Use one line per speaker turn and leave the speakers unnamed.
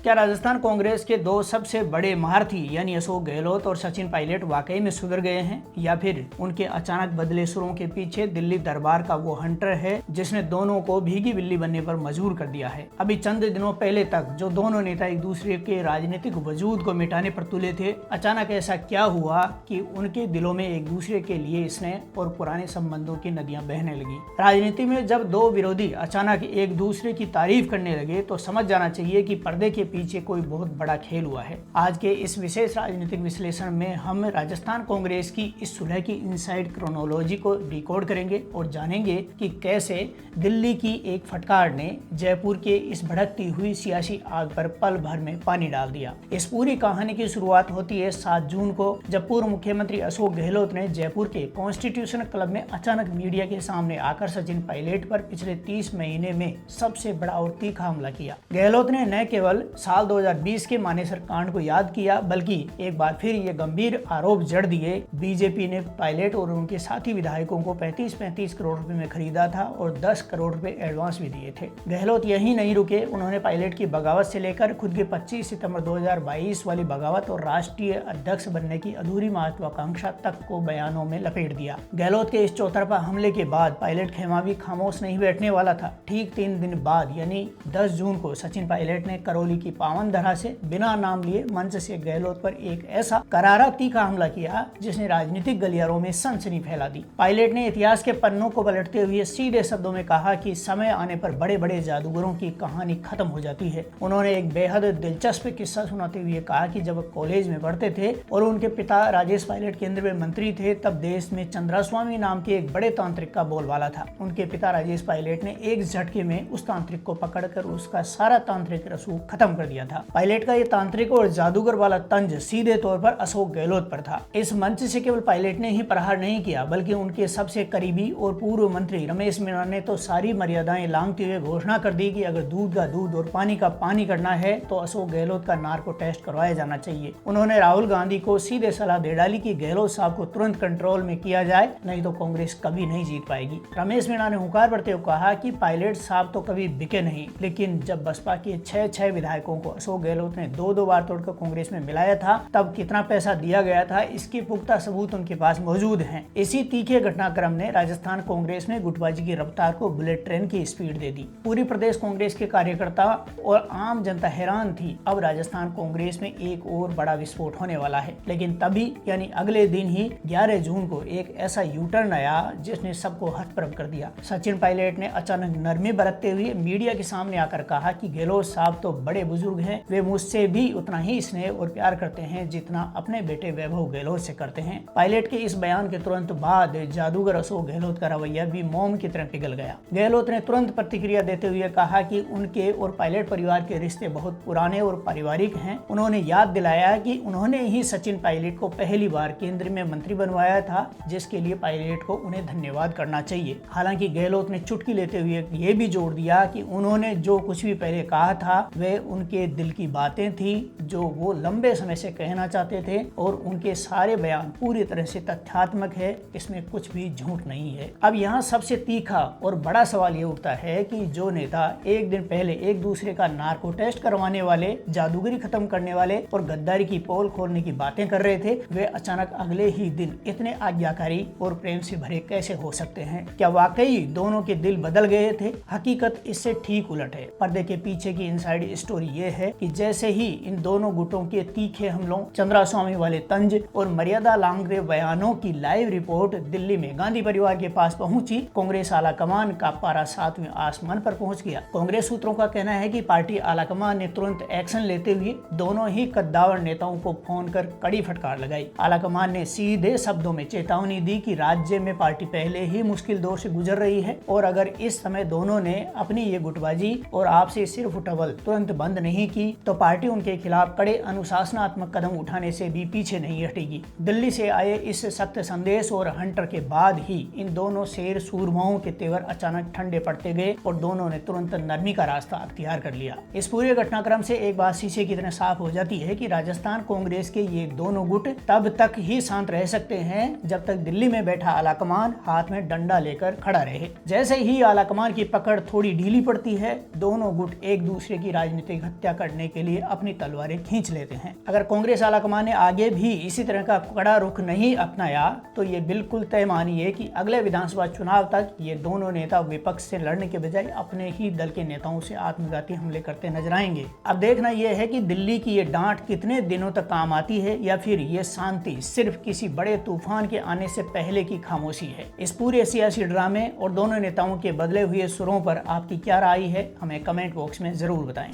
क्या राजस्थान कांग्रेस के दो सबसे बड़े महारथी यानी अशोक गहलोत और सचिन पायलट वाकई में सुधर गए हैं, या फिर उनके अचानक बदले सुरों के पीछे दिल्ली दरबार का वो हंटर है जिसने दोनों को भीगी बिल्ली बनने पर मजबूर कर दिया है। अभी चंद दिनों पहले तक जो दोनों नेता एक दूसरे के राजनीतिक वजूद को मिटाने पर तुले थे, अचानक ऐसा क्या हुआ कि उनके दिलों में एक दूसरे के लिए स्नेह और पुराने संबंधों की नदियां बहने लगी। राजनीति में जब दो विरोधी अचानक एक दूसरे की तारीफ करने लगे तो समझ जाना चाहिए कि पर्दे के पीछे कोई बहुत बड़ा खेल हुआ है। आज के इस विशेष राजनीतिक विश्लेषण में हम राजस्थान कांग्रेस की इस सुलह की इनसाइड क्रोनोलॉजी को डिकोड करेंगे और जानेंगे कि कैसे दिल्ली की एक फटकार ने जयपुर के इस भड़कती हुई सियासी आग पर पल भर में पानी डाल दिया। इस पूरी कहानी की शुरुआत होती है 7 जून को, जब पूर्व मुख्यमंत्री अशोक गहलोत ने जयपुर के कॉन्स्टिट्यूशन क्लब में अचानक मीडिया के सामने आकर सचिन पायलट पर पिछले 30 महीने में सबसे बड़ा और तीखा हमला किया। गहलोत ने न केवल साल 2020 के मानेसर कांड को याद किया, बल्कि एक बार फिर ये गंभीर आरोप जड़ दिए बीजेपी ने पायलट और उनके साथी विधायकों को 35-35 करोड़ रुपए में खरीदा था और 10 करोड़ रुपए एडवांस भी दिए थे। गहलोत यही नहीं रुके, उन्होंने पायलट की बगावत से लेकर खुद के 25 सितंबर 2022 वाली बगावत और राष्ट्रीय अध्यक्ष बनने की अधूरी महत्वाकांक्षा तक को बयानों में लपेट दिया। गहलोत के इस चौतरफा हमले के बाद पायलट खेमा भी खामोश नहीं बैठने वाला था। ठीक 3 दिन बाद यानी 10 जून को सचिन पायलट ने करौली की पावन धरा से बिना नाम लिए मंच से गहलोत पर एक ऐसा करारा तीखा हमला किया जिसने राजनीतिक गलियारों में सनसनी फैला दी। पायलट ने इतिहास के पन्नों को पलटते हुए सीधे शब्दों में कहा कि समय आने पर बड़े बड़े जादूगरों की कहानी खत्म हो जाती है। उन्होंने एक बेहद दिलचस्प किस्सा सुनाते हुए कहा कि जब कॉलेज में पढ़ते थे और उनके पिता राजेश पायलट केंद्र में मंत्री थे, तब देश में चंद्रास्वामी नाम के एक बड़े तांत्रिक का बोलबाला था। उनके पिता राजेश पायलट ने एक झटके में उस तांत्रिक को पकड़कर उसका सारा तांत्रिक रसूख खत्म कर दिया था। पायलट का ये तांत्रिक और जादूगर वाला तंज सीधे तौर पर अशोक गहलोत पर था। इस मंच से केवल पायलट ने ही प्रहार नहीं किया, बल्कि उनके सबसे करीबी और पूर्व मंत्री रमेश मीणा ने तो सारी मर्यादाएं लांघते हुए घोषणा कर दी कि अगर दूध का दूध और पानी का पानी करना है तो अशोक गहलोत का नार्को टेस्ट करवाया जाना चाहिए। उन्होंने राहुल गांधी को सीधे सलाह दे डाली कि गहलोत साहब को तुरंत कंट्रोल में किया जाए, नहीं तो कांग्रेस कभी नहीं जीत पाएगी। रमेश मीणा ने हुंकार भरते हुए कहा कि पायलट साहब तो कभी बिके नहीं, लेकिन जब बसपा के 6 विधायकों को अशोक गहलोत ने 2 बार तोड़कर कांग्रेस में मिलाया था, तब कितना पैसा दिया गया था इसके पुख्ता सबूत उनके पास मौजूद हैं। इसी तीखे घटनाक्रम ने राजस्थान कांग्रेस में गुटबाजी की रफ्तार को बुलेट ट्रेन की स्पीड दे दी। पूरी प्रदेश कांग्रेस के कार्यकर्ता और आम जनता हैरान थी। अब राजस्थान कांग्रेस में एक और बड़ा विस्फोट होने वाला है। लेकिन तभी यानी अगले दिन ही 11 जून को एक ऐसा यूटर्न आया जिसने सबको हतप्रभ कर दिया। सचिन पायलट ने अचानक नरमी बरतते हुए मीडिया के सामने आकर कहा कि गहलोत साहब तो बड़े बुजुर्ग हैं, वे मुझसे भी उतना ही स्नेह और प्यार करते हैं जितना अपने बेटे वैभव गहलोत से करते हैं। पायलट के इस बयान के तुरंत बाद जादूगर अशोक गहलोत का रवैया भी मोम की तरह पिघल गया। गहलोत ने तुरंत प्रतिक्रिया देते हुए कहा कि उनके और पायलट परिवार के रिश्ते बहुत पुराने और पारिवारिक हैं। उन्होंने याद दिलाया कि उन्होंने ही सचिन पायलट को पहली बार केंद्र में मंत्री बनवाया था, जिसके लिए पायलट को उन्हें धन्यवाद करना चाहिए। हालांकि गहलोत ने चुटकी लेते हुए ये भी जोड़ दिया कि उन्होंने जो कुछ भी पहले कहा था वे उनके दिल की बातें थी जो वो लंबे समय से कहना चाहते थे, और उनके सारे बयान पूरी तरह से तथ्यात्मक है, इसमें कुछ भी झूठ नहीं है। अब यहाँ सबसे तीखा और बड़ा सवाल ये उठता है कि जो नेता एक दिन पहले एक दूसरे का नार्को टेस्ट करवाने वाले, जादूगरी खत्म करने वाले और गद्दारी की पोल खोलने की बातें कर रहे थे, वे अचानक अगले ही दिन इतने आज्ञाकारी और प्रेम से भरे कैसे हो सकते हैं? क्या वाकई दोनों के दिल बदल गए थे? हकीकत इससे ठीक उलट है। पर्दे के पीछे की इनसाइड स्टोरी ये है कि जैसे ही इन दोनों गुटों के तीखे हमलों, चंद्रास्वामी वाले तंज और मर्यादा लांघते बयानों की लाइव रिपोर्ट दिल्ली में गांधी परिवार के पास पहुंची, कांग्रेस आला कमान का पारा 7वें आसमान पर पहुंच गया। कांग्रेस सूत्रों का कहना है कि पार्टी आला कमान ने तुरंत एक्शन लेते हुए दोनों ही कद्दावर नेताओं को फोन कर कड़ी फटकार लगाई। आला कमान ने सीधे शब्दों में चेतावनी दी कि राज्य में पार्टी पहले ही मुश्किल दौर से गुजर रही है, और अगर इस समय दोनों ने अपनी ये गुटबाजी और आपसे सिर्फ उठवल तुरंत बंद नहीं की तो पार्टी उनके खिलाफ कड़े अनुशासनात्मक कदम उठाने से भी पीछे नहीं हटेगी। दिल्ली से आए इस सख्त संदेश और हंटर के बाद ही इन दोनों शेर सूरमाओं के तेवर अचानक ठंडे पड़ते गए और दोनों ने तुरंत नरमी का रास्ता अख्तियार कर लिया। इस पूरे घटनाक्रम से एक बात शीशे की तरह साफ हो जाती है कि राजस्थान कांग्रेस के ये दोनों गुट तब तक ही शांत रह सकते हैं जब तक दिल्ली में बैठा आलाकमान हाथ में डंडा लेकर खड़ा रहे। जैसे ही आलाकमान की पकड़ थोड़ी ढीली पड़ती है, दोनों गुट एक दूसरे की राजनीतिक हत्या करने के लिए अपनी तलवारें खींच लेते हैं। अगर कांग्रेस आलाकमान ने आगे भी इसी तरह का कड़ा रुख नहीं अपनाया तो ये बिल्कुल तय मानिए कि अगले विधानसभा चुनाव तक ये दोनों नेता विपक्ष से लड़ने के बजाय अपने ही दल के नेताओं से आत्मघाती हमले करते नजर आएंगे। अब देखना यह है कि दिल्ली की ये डांट कितने दिनों तक काम आती है या फिर ये शांति सिर्फ किसी बड़े तूफान के आने से पहले की खामोशी है। इस पूरे सियासी ड्रामे और दोनों नेताओं के बदले हुए सुरों पर आपकी क्या राय है, हमें कमेंट बॉक्स में जरूर बताएं।